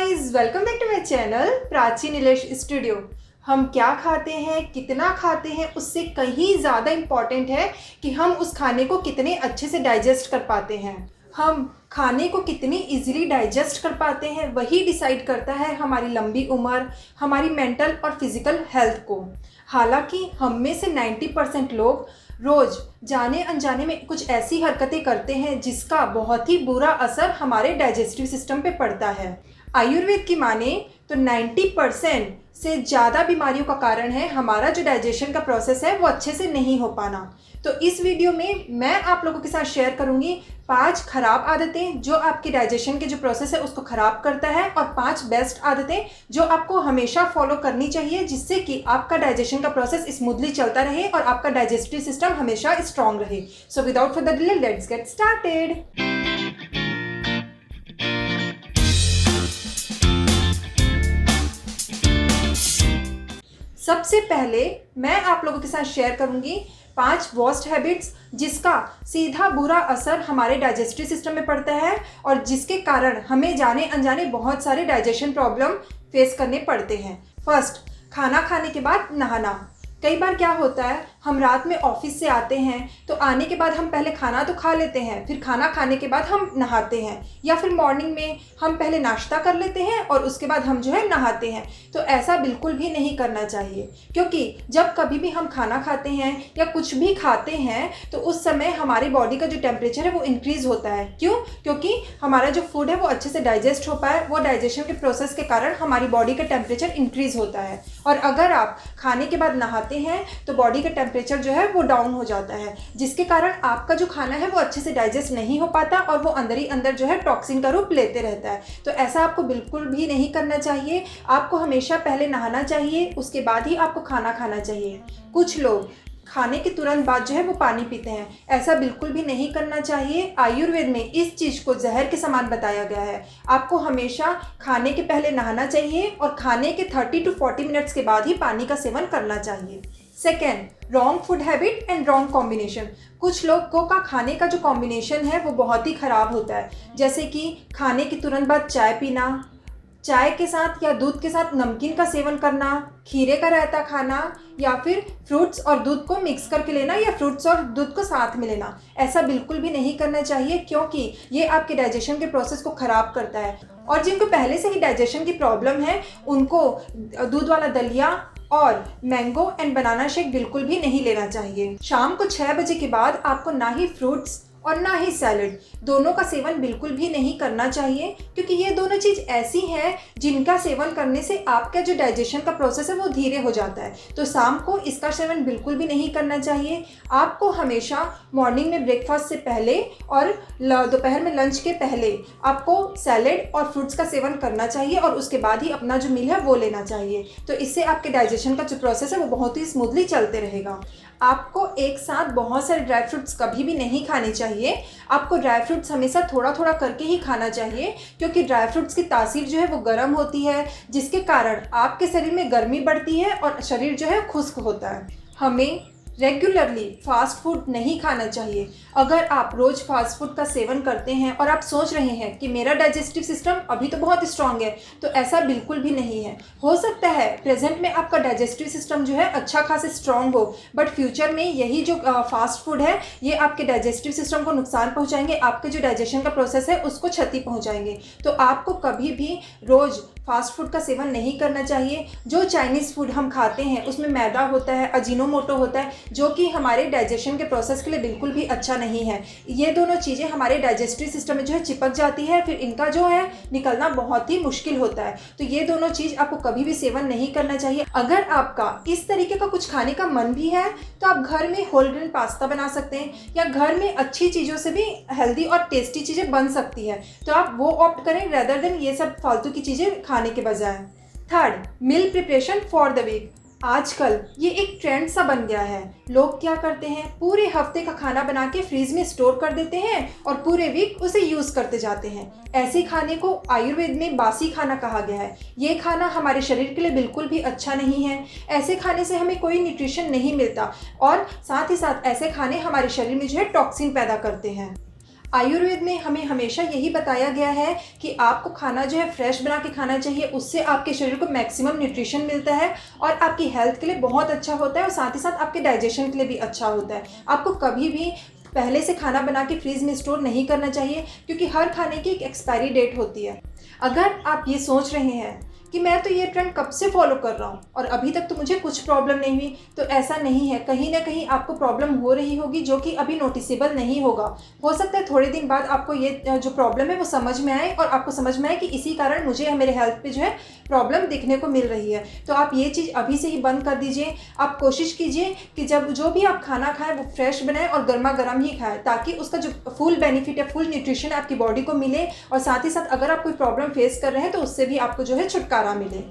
Guys, welcome back to my channel Prachi Nilesh studio. हम क्या खाते हैं, कितना खाते हैं, उससे कहीं ज़्यादा इम्पॉर्टेंट है कि हम उस खाने को कितने अच्छे से डाइजेस्ट कर पाते हैं। हम खाने को कितनी इजीली डाइजेस्ट कर पाते हैं वही डिसाइड करता है हमारी लंबी उम्र, हमारी मेंटल और फिज़िकल हेल्थ को। हालांकि हम में से 90% लोग रोज़ जाने अनजाने में कुछ ऐसी हरकतें करते हैं जिसका बहुत ही बुरा असर हमारे डाइजेस्टिव सिस्टम पे पड़ता है। आयुर्वेद की माने तो 90% से ज़्यादा बीमारियों का कारण है हमारा जो डाइजेशन का प्रोसेस है वो अच्छे से नहीं हो पाना। तो इस वीडियो में मैं आप लोगों के साथ शेयर करूंगी 5 खराब आदतें जो आपके डाइजेशन के जो प्रोसेस है उसको ख़राब करता है, और 5 बेस्ट आदतें जो आपको हमेशा फॉलो करनी चाहिए जिससे कि आपका डाइजेशन का प्रोसेस स्मूथली चलता रहे और आपका डाइजेस्टिव सिस्टम हमेशा स्ट्रांग रहे। So without further delay let's get started. सबसे पहले मैं आप लोगों के साथ शेयर करूंगी 5 वर्स्ट हैबिट्स जिसका सीधा बुरा असर हमारे डाइजेस्टिव सिस्टम में पड़ता है और जिसके कारण हमें जाने अनजाने बहुत सारे डाइजेशन प्रॉब्लम फेस करने पड़ते हैं। फर्स्ट, खाना खाने के बाद नहाना। कई बार क्या होता है, हम रात में ऑफिस से आते हैं तो आने के बाद हम पहले खाना तो खा लेते हैं, फिर खाना खाने के बाद हम नहाते हैं, या फिर मॉर्निंग में हम पहले नाश्ता कर लेते हैं और उसके बाद हम जो है नहाते हैं। तो ऐसा बिल्कुल भी नहीं करना चाहिए, क्योंकि जब कभी भी हम खाना खाते हैं या कुछ भी खाते हैं तो उस समय हमारी बॉडी का जो टेम्परेचर है वो इंक्रीज़ होता है। क्यों? क्योंकि हमारा जो फूड है वो अच्छे से डाइजेस्ट हो पाए, वो डाइजेशन के प्रोसेस के कारण हमारी बॉडी का टेम्परेचर इंक्रीज़ होता है। और अगर आप खाने के बाद नहाते हैं तो बॉडी का टेम्परेचर जो है वो डाउन हो जाता है, जिसके कारण आपका जो खाना है वो अच्छे से डाइजेस्ट नहीं हो पाता और वो अंदर ही अंदर जो है टॉक्सिन का रूप लेते रहता है। तो ऐसा आपको बिल्कुल भी नहीं करना चाहिए। आपको हमेशा पहले नहाना चाहिए, उसके बाद ही आपको खाना खाना चाहिए। कुछ लोग खाने के तुरंत बाद जो है वो पानी पीते हैं, ऐसा बिल्कुल भी नहीं करना चाहिए। आयुर्वेद में इस चीज़ को जहर के समान बताया गया है। आपको हमेशा खाने के पहले नहाना चाहिए और खाने के 30 to 40 मिनट्स के बाद ही पानी का सेवन करना चाहिए। Second, wrong food habit and wrong combination. कुछ लोगों का खाने का जो कॉम्बिनेशन है वो बहुत ही ख़राब होता है, जैसे कि खाने के तुरंत बाद चाय पीना, चाय के साथ या दूध के साथ नमकीन का सेवन करना, खीरे का रायता खाना, या फिर फ्रूट्स और दूध को मिक्स करके लेना या फ्रूट्स और दूध को साथ में लेना। ऐसा बिल्कुल भी नहीं करना चाहिए, क्योंकि ये आपके डाइजेशन के प्रोसेस को ख़राब करता है। और जिनको पहले से ही डाइजेशन की प्रॉब्लम है उनको दूध वाला दलिया और मैंगो एंड बनाना शेक बिल्कुल भी नहीं लेना चाहिए। शाम को 6 बजे के बाद आपको ना ही फ्रूट्स और ना ही सैलड, दोनों का सेवन बिल्कुल भी नहीं करना चाहिए, क्योंकि ये दोनों चीज़ ऐसी हैं जिनका सेवन करने से आपका जो डाइजेशन का प्रोसेस है वो धीरे हो जाता है। तो शाम को इसका सेवन बिल्कुल भी नहीं करना चाहिए। आपको हमेशा मॉर्निंग में ब्रेकफास्ट से पहले और दोपहर में लंच के पहले आपको सैलड और फ्रूट्स का सेवन करना चाहिए और उसके बाद ही अपना जो मील है वो लेना चाहिए। तो इससे आपके डाइजेशन का जो प्रोसेस है वो बहुत ही स्मूथली चलते रहेगा। आपको एक साथ बहुत सारे ड्राई फ्रूट्स कभी भी नहीं खाने चाहिए। आपको ड्राई फ्रूट्स हमेशा थोड़ा थोड़ा करके ही खाना चाहिए, क्योंकि ड्राई फ्रूट्स की तासीर जो है वो गर्म होती है, जिसके कारण आपके शरीर में गर्मी बढ़ती है और शरीर जो है खुश्क होता है। हमें रेगुलरली फास्ट फूड नहीं खाना चाहिए। अगर आप रोज़ फास्ट फूड का सेवन करते हैं और आप सोच रहे हैं कि मेरा डाइजेस्टिव सिस्टम अभी तो बहुत स्ट्रांग है, तो ऐसा बिल्कुल भी नहीं है। हो सकता है प्रेजेंट में आपका डाइजेस्टिव सिस्टम जो है अच्छा खासा स्ट्रांग हो, बट फ्यूचर में यही जो फास्ट फूड है ये आपके डाइजेस्टिव सिस्टम को नुकसान पहुँचाएंगे, आपके जो डाइजेशन का प्रोसेस है उसको क्षति पहुँचाएंगे। तो आपको कभी भी रोज़ फास्ट फूड का सेवन नहीं करना चाहिए। जो चाइनीज़ फूड हम खाते हैं उसमें मैदा होता है, अजीनोमोटो होता है, जो कि हमारे डाइजेशन के प्रोसेस के लिए बिल्कुल भी अच्छा नहीं है। ये दोनों चीज़ें हमारे डाइजेस्टिव सिस्टम में जो है चिपक जाती है, फिर इनका जो है निकलना बहुत ही मुश्किल होता है। तो ये दोनों चीज़ आपको कभी भी सेवन नहीं करना चाहिए। अगर आपका इस तरीके का कुछ खाने का मन भी है तो आप घर में होल ग्रेन पास्ता बना सकते हैं, या घर में अच्छी चीज़ों से भी हेल्दी और टेस्टी चीज़ें बन सकती है, तो आप वो ऑप्ट करें रेदर देन ये सब फालतू की चीज़ें खाने के बजाय। Third, meal preparation for the week. आजकल ये एक ट्रेंड सा बन गया है। लोग क्या करते हैं, पूरे हफ्ते का खाना बना के फ्रीज में स्टोर कर देते हैं और पूरे वीक उसे यूज़ करते जाते हैं। ऐसे खाने को आयुर्वेद में बासी खाना कहा गया है। ये खाना हमारे शरीर के लिए बिल्कुल भी अच्छा नहीं है। ऐसे खाने से हमें कोई न्यूट्रिशन नहीं मिलता और साथ ही साथ ऐसे खाने हमारे शरीर में जो है टॉक्सिन पैदा करते हैं। आयुर्वेद में हमें हमेशा यही बताया गया है कि आपको खाना जो है फ्रेश बना के खाना चाहिए, उससे आपके शरीर को मैक्सिमम न्यूट्रिशन मिलता है और आपकी हेल्थ के लिए बहुत अच्छा होता है और साथ ही साथ आपके डाइजेशन के लिए भी अच्छा होता है। आपको कभी भी पहले से खाना बना के फ्रीज में स्टोर नहीं करना चाहिए, क्योंकि हर खाने की एक एक्सपायरी डेट होती है। अगर आप ये सोच रहे हैं कि मैं तो ये ट्रेंड कब से फॉलो कर रहा हूँ और अभी तक तो मुझे कुछ प्रॉब्लम नहीं हुई, तो ऐसा नहीं है। कहीं ना कहीं आपको प्रॉब्लम हो रही होगी जो कि अभी नोटिसेबल नहीं होगा। हो सकता है थोड़े दिन बाद आपको ये जो प्रॉब्लम है वो समझ में आए और आपको समझ में आए कि इसी कारण मुझे मेरे हेल्थ पे जो है प्रॉब्लम दिखने को मिल रही है। तो आप ये चीज़ अभी से ही बंद कर दीजिए। आप कोशिश कीजिए कि जब जो भी आप खाना खाएं वो फ्रेश बनाएं और गर्मा गर्म ही खाएं, ताकि उसका जो फुल बेनिफिट है, फुल न्यूट्रिशन आपकी बॉडी को मिले और साथ ही साथ अगर आप कोई प्रॉब्लम फेस कर रहे हैं तो उससे भी आपको जो है छुटकारा मिले।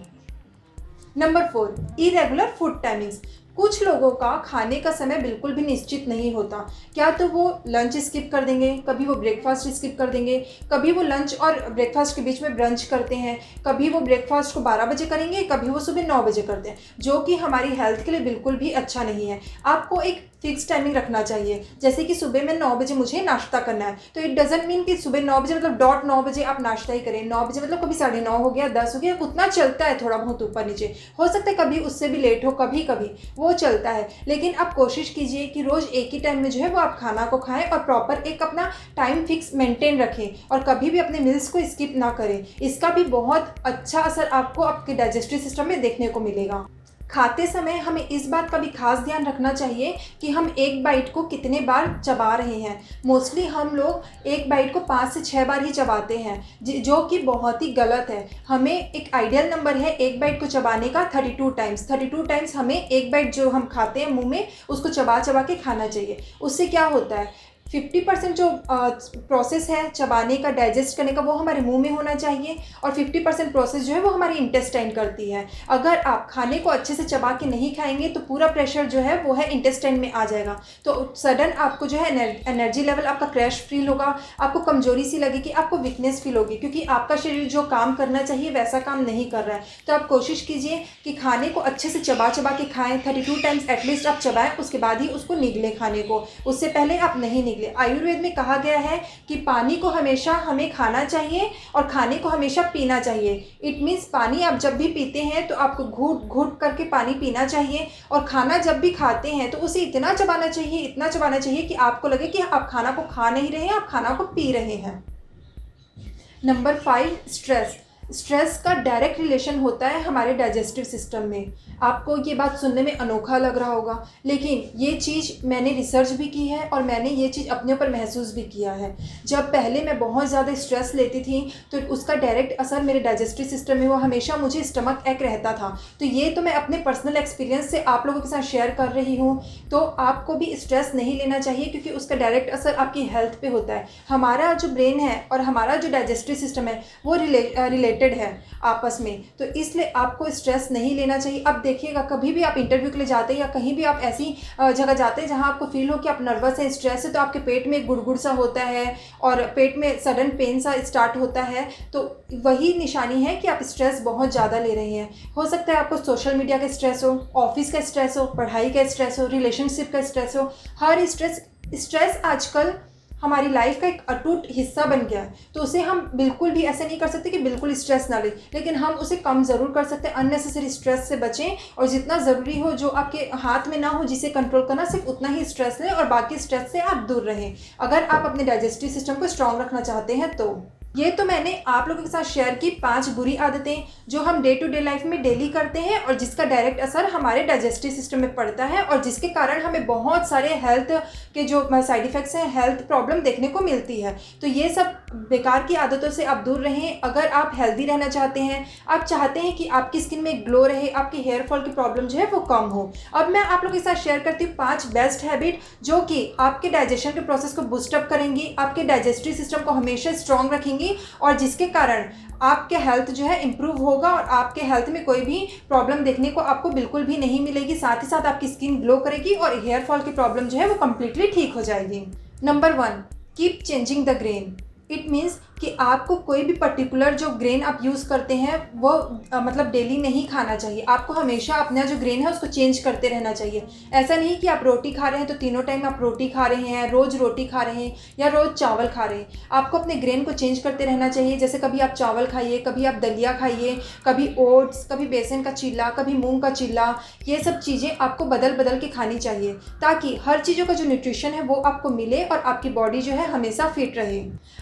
Number 4, irregular food timings. कुछ लोगों का खाने का समय बिल्कुल भी निश्चित नहीं होता। क्या तो वो लंच स्किप कर देंगे, कभी वो ब्रेकफास्ट स्किप कर देंगे, कभी वो लंच और ब्रेकफास्ट के बीच में ब्रंच करते हैं, कभी वो ब्रेकफास्ट को 12 बजे करेंगे, कभी वो सुबह 9 बजे करते हैं, जो कि हमारी हेल्थ के लिए बिल्कुल भी अच्छा नहीं है। आपको एक फिक्स टाइमिंग रखना चाहिए, जैसे कि सुबह में 9 बजे मुझे नाश्ता करना है, तो इट डजेंट मीन कि सुबह 9 बजे मतलब डॉट 9 बजे आप नाश्ता ही करें। 9 बजे मतलब कभी 9:30 हो गया, 10 हो गया, उतना चलता है, थोड़ा बहुत ऊपर नीचे हो सकता है, कभी उससे भी लेट हो, कभी कभी वो चलता है। लेकिन आप कोशिश कीजिए कि रोज़ एक ही टाइम में जो है वो आप खाना को खाएं और प्रॉपर एक अपना टाइम फिक्स मेंटेन रखें और कभी भी अपने मील्स को स्किप ना करें। इसका भी बहुत अच्छा असर आपको आपके डाइजेस्टिव सिस्टम में देखने को मिलेगा। खाते समय हमें इस बात का भी खास ध्यान रखना चाहिए कि हम एक बाइट को कितने बार चबा रहे हैं। मोस्टली हम लोग एक बाइट को 5 से 6 बार ही चबाते हैं, जो कि बहुत ही गलत है। हमें एक आइडियल नंबर है एक बाइट को चबाने का 32 टाइम्स। 32 टाइम्स हमें एक बाइट जो हम खाते हैं मुंह में उसको चबा चबा के खाना चाहिए। उससे क्या होता है, 50% जो प्रोसेस है चबाने का, डाइजेस्ट करने का, वो हमारे मुंह में होना चाहिए और 50% प्रोसेस जो है वो हमारी इंटेस्टाइन करती है। अगर आप खाने को अच्छे से चबा के नहीं खाएंगे तो पूरा प्रेशर जो है वो है इंटेस्टाइन में आ जाएगा, तो सडन आपको जो है एनर्जी लेवल आपका क्रैश फील होगा, आपको कमजोरी सी लगेगी, आपको वीकनेस फील होगी, क्योंकि आपका शरीर जो काम करना चाहिए वैसा काम नहीं कर रहा है। तो आप कोशिश कीजिए कि खाने को अच्छे से चबा चबा के खाएँ। 32 टाइम्स एटलीस्ट आप चबाएँ, उसके बाद ही उसको निगलें खाने को, उससे पहले आप नहीं निगलें। आयुर्वेद में कहा गया है कि पानी को हमेशा हमें खाना चाहिए और खाने को हमेशा पीना चाहिए। इट मीन्स पानी आप जब भी पीते हैं तो आपको घूट घूट करके पानी पीना चाहिए और खाना जब भी खाते हैं तो उसे इतना चबाना चाहिए, इतना चबाना चाहिए कि आपको लगे कि आप खाना को खा नहीं रहे हैं, आप खाना को पी रहे हैं। नंबर 5, स्ट्रेस का डायरेक्ट रिलेशन होता है हमारे डाइजेस्टिव सिस्टम में। आपको ये बात सुनने में अनोखा लग रहा होगा, लेकिन ये चीज़ मैंने रिसर्च भी की है और मैंने ये चीज़ अपने ऊपर महसूस भी किया है। जब पहले मैं बहुत ज़्यादा स्ट्रेस लेती थी तो उसका डायरेक्ट असर मेरे डाइजेस्टिव सिस्टम में हुआ, हमेशा मुझे स्टमक एक रहता था। तो ये तो मैं अपने पर्सनल एक्सपीरियंस से आप लोगों के साथ शेयर कर रही हूँ। तो आपको भी स्ट्रेस नहीं लेना चाहिए, क्योंकि उसका डायरेक्ट असर आपकी हेल्थ पे होता है। हमारा जो ब्रेन है और हमारा जो डाइजेस्टिव सिस्टम है वो रिलेटेड है आपस में, तो इसलिए आपको स्ट्रेस नहीं लेना चाहिए। अब देखिएगा, कभी भी आप इंटरव्यू के लिए जाते हैं या कहीं भी आप ऐसी जगह जाते हैं जहां आपको फील हो कि आप नर्वस हैं, स्ट्रेस है, तो आपके पेट में गुड़गुड़ सा होता है और पेट में सडन पेन सा स्टार्ट होता है, तो वही निशानी है कि आप स्ट्रेस बहुत ज़्यादा ले रहे हैं। हो सकता है आपको सोशल मीडिया का स्ट्रेस हो, ऑफिस का स्ट्रेस हो, पढ़ाई का स्ट्रेस हो, रिलेशनशिप का स्ट्रेस हो। हर स्ट्रेस आजकल हमारी लाइफ का एक अटूट हिस्सा बन गया है, तो उसे हम बिल्कुल भी ऐसे नहीं कर सकते कि बिल्कुल स्ट्रेस ना लें, लेकिन हम उसे कम ज़रूर कर सकते हैं। अननेसेसरी स्ट्रेस से बचें और जितना ज़रूरी हो, जो आपके हाथ में ना हो, जिसे कंट्रोल करना, सिर्फ उतना ही स्ट्रेस लें और बाकी स्ट्रेस से आप दूर रहें, अगर आप अपने डाइजेस्टिव सिस्टम को स्ट्रॉन्ग रखना चाहते हैं तो। ये तो मैंने आप लोगों के साथ शेयर की 5 बुरी आदतें जो हम डे टू डे लाइफ में डेली करते हैं और जिसका डायरेक्ट असर हमारे डाइजेस्टिव सिस्टम में पड़ता है और जिसके कारण हमें बहुत सारे हेल्थ के जो साइड इफ़ेक्ट्स हैं, हेल्थ प्रॉब्लम देखने को मिलती है। तो ये सब बेकार की आदतों से आप दूर रहें। अगर आप हेल्दी रहना चाहते हैं, आप चाहते हैं कि आपकी स्किन में ग्लो रहे, आपकी हेयर फॉल की प्रॉब्लम जो है वो कम हो, अब मैं आप लोगों के साथ शेयर करती हूँ 5 बेस्ट हैबिट जो कि आपके डाइजेशन के प्रोसेस को बूस्टअप करेंगी, आपके डाइजेस्टिव सिस्टम को हमेशा स्ट्रॉन्ग रखेंगी और जिसके कारण आपके हेल्थ जो है इम्प्रूव होगा और आपके हेल्थ में कोई भी प्रॉब्लम देखने को आपको बिल्कुल भी नहीं मिलेगी। साथ ही साथ आपकी स्किन ग्लो करेगी और हेयर फॉल की प्रॉब्लम जो है वो कम्प्लीटली ठीक हो जाएगी। Number 1, keep changing the grain. It means कि आपको कोई भी पर्टिकुलर जो ग्रेन आप यूज़ करते हैं वो मतलब डेली नहीं खाना चाहिए। आपको हमेशा अपना जो ग्रेन है उसको चेंज करते रहना चाहिए। ऐसा नहीं कि आप रोटी खा रहे हैं तो तीनों टाइम आप रोटी खा रहे हैं, रोज़ रोटी खा रहे हैं या रोज़ चावल खा रहे हैं। आपको अपने ग्रेन को चेंज करते रहना चाहिए। जैसे कभी आप चावल खाइए, कभी आप दलिया खाइए, कभी ओट्स, कभी बेसन का चिल्ला, कभी मूंग का चिल्ला। ये सब चीज़ें आपको बदल बदल के खानी चाहिए ताकि हर चीज़ों का जो न्यूट्रिशन है वो आपको मिले और आपकी बॉडी जो है हमेशा फिट रहे।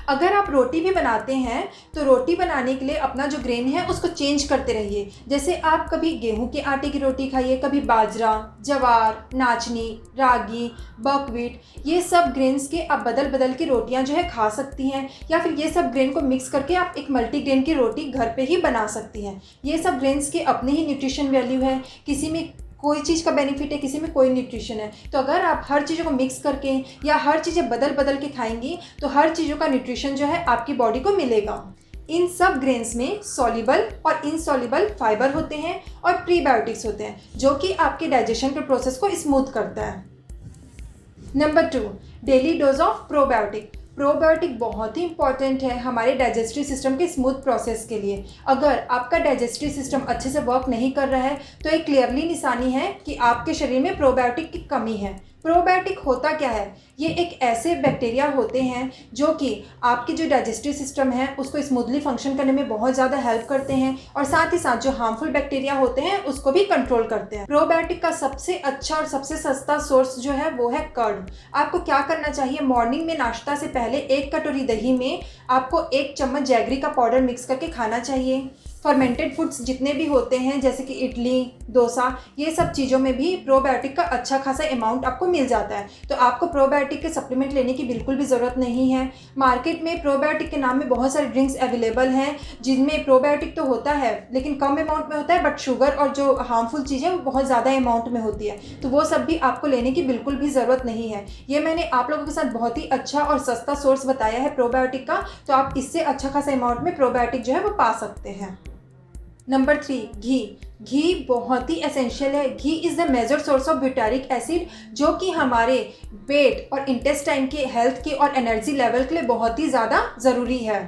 अगर आप रोटी भी बनाते हैं तो रोटी बनाने के लिए अपना जो ग्रेन है उसको चेंज करते रहिए। जैसे आप कभी गेहूं के आटे की रोटी खाइए, कभी बाजरा, जवार, नाचनी, रागी, बकव्हीट, ये सब ग्रेन्स के आप बदल बदल की रोटियां जो है खा सकती हैं। या फिर ये सब ग्रेन को मिक्स करके आप एक मल्टीग्रेन की रोटी घर पे ही बना सकती हैं। ये सब ग्रेन्स के अपने ही न्यूट्रिशन वैल्यू है, किसी में कोई चीज़ का बेनिफिट है, किसी में कोई न्यूट्रिशन है। तो अगर आप हर चीज़ों को मिक्स करके या हर चीज़ें बदल बदल के खाएंगी तो हर चीज़ों का न्यूट्रिशन जो है आपकी बॉडी को मिलेगा। इन सब ग्रेन्स में सॉल्युबल और इनसॉल्युबल फाइबर होते हैं और प्रीबायोटिक्स होते हैं जो कि आपके डाइजेशन के प्रोसेस को स्मूथ करता है। Number 2, daily dose of probiotic. Probiotic बहुत ही इंपॉर्टेंट है हमारे डाइजेस्टिव सिस्टम के स्मूथ प्रोसेस के लिए। अगर आपका डाइजेस्टिव सिस्टम अच्छे से वर्क नहीं कर रहा है तो एक क्लियरली निशानी है कि आपके शरीर में प्रोबायोटिक की कमी है। प्रोबायोटिक होता क्या है? ये एक ऐसे बैक्टीरिया होते हैं जो कि आपकी जो डाइजेस्टिव सिस्टम है उसको स्मूथली फंक्शन करने में बहुत ज़्यादा हेल्प करते हैं और साथ ही साथ जो हार्मफुल बैक्टीरिया होते हैं उसको भी कंट्रोल करते हैं। प्रोबायोटिक का सबसे अच्छा और सबसे सस्ता सोर्स जो है वो है कर्ड। आपको क्या करना चाहिए, मॉर्निंग में नाश्ता से पहले 1 कटोरी दही में आपको 1 चम्मच जैगरी का पाउडर मिक्स करके खाना चाहिए। फर्मेंटेड फूड्स जितने भी होते हैं जैसे कि इडली, डोसा, ये सब चीज़ों में भी प्रोबायोटिक का अच्छा खासा अमाउंट आपको मिल जाता है। तो आपको प्रोबायोटिक के सप्लीमेंट लेने की बिल्कुल भी ज़रूरत नहीं है। मार्केट में प्रोबायोटिक के नाम में बहुत सारे ड्रिंक्स अवेलेबल हैं जिनमें प्रोबायोटिक तो होता है लेकिन कम अमाउंट में होता है, बट शुगर और जो हार्मफुल चीज़ें वो बहुत ज़्यादा अमाउंट में होती है। तो वो सब भी आपको लेने की बिल्कुल भी ज़रूरत नहीं है। ये मैंने आप लोगों के साथ बहुत ही अच्छा और सस्ता सोर्स बताया है प्रोबायोटिक का, तो आप इससे अच्छा खासा अमाउंट में प्रोबायोटिक जो है वो पा सकते हैं। नंबर 3, घी। घी बहुत ही एसेंशियल है। Ghee is the major source of butyric acid जो कि हमारे पेट और इंटेस्टाइन के हेल्थ के और एनर्जी लेवल के लिए बहुत ही ज़्यादा ज़रूरी है।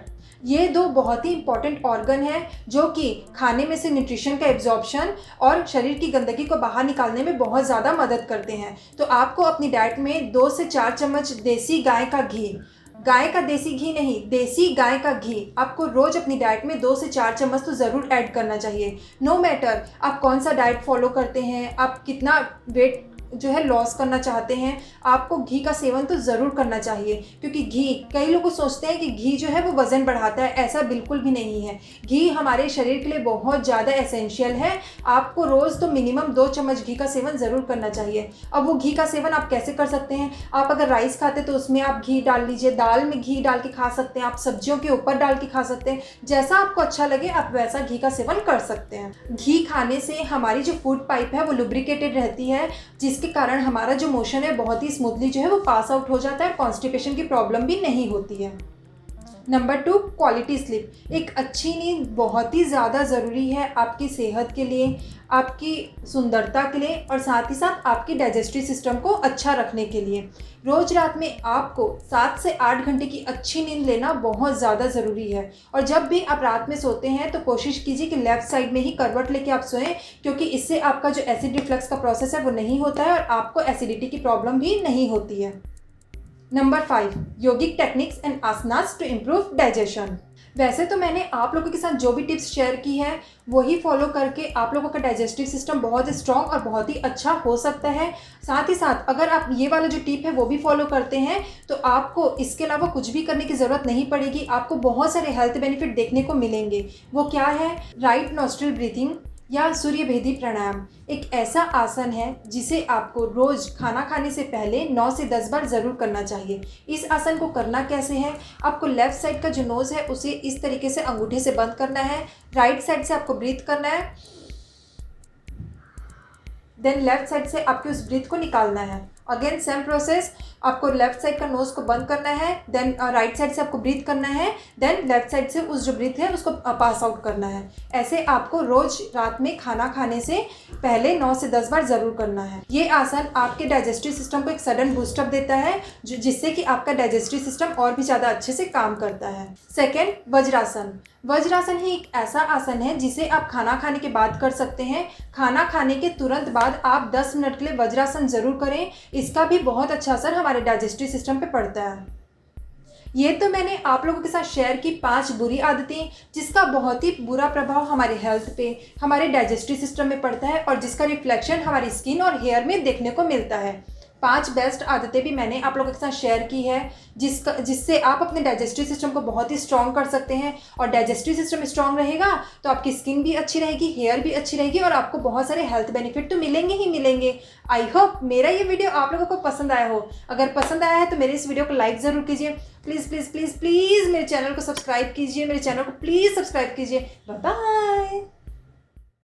ये 2 बहुत ही इंपॉर्टेंट ऑर्गन है जो कि खाने में से न्यूट्रिशन का एब्जॉर्प्शन और शरीर की गंदगी को बाहर निकालने में बहुत ज़्यादा मदद करते हैं। तो आपको अपनी डाइट में 2 से 4 चम्मच देसी गाय का घी, गाय का देसी घी नहीं, देसी गाय का घी आपको रोज अपनी डाइट में 2 से 4 चम्मच तो ज़रूर ऐड करना चाहिए। नो मैटर आप कौन सा डाइट फॉलो करते हैं, आप कितना वेट जो है लॉस करना चाहते हैं, आपको घी का सेवन तो ज़रूर करना चाहिए। क्योंकि घी, कई लोग सोचते हैं कि घी जो है वो वज़न बढ़ाता है, ऐसा बिल्कुल भी नहीं है। घी हमारे शरीर के लिए बहुत ज़्यादा एसेंशियल है। आपको रोज़ तो मिनिमम 2 चम्मच घी का सेवन ज़रूर करना चाहिए। अब वो घी का सेवन आप कैसे कर सकते हैं? आप अगर राइस खाते तो उसमें आप घी डाल लीजिए, दाल में घी डाल के खा सकते हैं, आप सब्जियों के ऊपर डाल के खा सकते हैं। जैसा आपको अच्छा लगे आप वैसा घी का सेवन कर सकते हैं। घी खाने से हमारी जो फूड पाइप है वो लुब्रिकेटेड रहती है, जिसके कारण हमारा जो मोशन है बहुत ही स्मूथली जो है वो पास आउट हो जाता है, कॉन्स्टिपेशन की प्रॉब्लम भी नहीं होती है। Number 2, quality sleep. एक अच्छी नींद बहुत ही ज़्यादा ज़रूरी है आपकी सेहत के लिए, आपकी सुंदरता के लिए और साथ ही साथ आपकी डाइजेस्टिव सिस्टम को अच्छा रखने के लिए। रोज़ रात में आपको 7 से 8 घंटे की अच्छी नींद लेना बहुत ज़्यादा ज़रूरी है। और जब भी आप रात में सोते हैं तो कोशिश कीजिए कि लेफ़्ट साइड में ही करवट लेके आप सोएं, क्योंकि इससे आपका जो एसिड रिफ्लक्स का प्रोसेस है वो नहीं होता है और आपको एसिडिटी की प्रॉब्लम भी नहीं होती है। Number 5, yogic techniques and asanas to improve digestion. वैसे तो मैंने आप लोगों के साथ जो भी टिप्स शेयर की है वही फॉलो करके आप लोगों का डाइजेस्टिव सिस्टम बहुत ही स्ट्रॉन्ग और बहुत ही अच्छा हो सकता है। साथ ही साथ अगर आप ये वाला जो टिप है वो भी फॉलो करते हैं तो आपको इसके अलावा कुछ भी करने की ज़रूरत नहीं पड़ेगी। आपको बहुत सारे हेल्थ बेनिफिट देखने को मिलेंगे। वो क्या है? राइट नॉस्ट्रिल ब्रीथिंग या सूर्य भेदी प्राणायाम एक ऐसा आसन है जिसे आपको रोज़ खाना खाने से पहले 9 से 10 बार ज़रूर करना चाहिए। इस आसन को करना कैसे है? आपको लेफ़्ट साइड का जो नोज़ है उसे इस तरीके से अंगूठे से बंद करना है, राइट साइड से आपको ब्रीथ करना है, देन लेफ़्ट साइड से आपके उस ब्रीथ को निकालना है। अगेन सेम प्रोसेस, आपको लेफ्ट साइड का नोज़ को बंद करना है, देन राइट साइड से आपको ब्रीथ करना है, देन लेफ्ट साइड से उस जो ब्रीथ है उसको पास आउट करना है। ऐसे आपको रोज़ रात में खाना खाने से पहले 9 से 10 बार ज़रूर करना है। ये आसन आपके डाइजेस्टिव सिस्टम को एक सडन बूस्टअप देता है जिससे कि आपका डाइजेस्टिव सिस्टम और भी ज़्यादा अच्छे से काम करता है। सेकेंड, वज्रासन। वज्रासन ही एक ऐसा आसन है जिसे आप खाना खाने के बाद कर सकते हैं। खाना खाने के तुरंत बाद आप 10 मिनट के लिए वज्रासन ज़रूर करें। इसका भी बहुत अच्छा असर हमारे डाइजेस्टिव सिस्टम पे पड़ता है। ये तो मैंने आप लोगों के साथ शेयर की 5 बुरी आदतें जिसका बहुत ही बुरा प्रभाव हमारे हेल्थ पे, हमारे डाइजेस्टिव सिस्टम में पड़ता है और जिसका रिफ्लेक्शन हमारी स्किन और हेयर में देखने को मिलता है। 5 बेस्ट आदतें भी मैंने आप लोगों के साथ शेयर की है जिससे आप अपने डाइजेस्टिव सिस्टम को बहुत ही स्ट्रॉन्ग कर सकते हैं। और डाइजेस्टिव सिस्टम स्ट्रॉन्ग रहेगा तो आपकी स्किन भी अच्छी रहेगी, हेयर भी अच्छी रहेगी और आपको बहुत सारे हेल्थ बेनिफिट तो मिलेंगे ही मिलेंगे। आई होप मेरा ये वीडियो आप लोगों को पसंद आया हो। अगर पसंद आया है तो मेरे इस वीडियो को लाइक ज़रूर कीजिए। प्लीज़ प्लीज़ प्लीज़ प्लीज़ मेरे चैनल को सब्सक्राइब कीजिए, मेरे चैनल को प्लीज़ सब्सक्राइब कीजिए। Bye bye.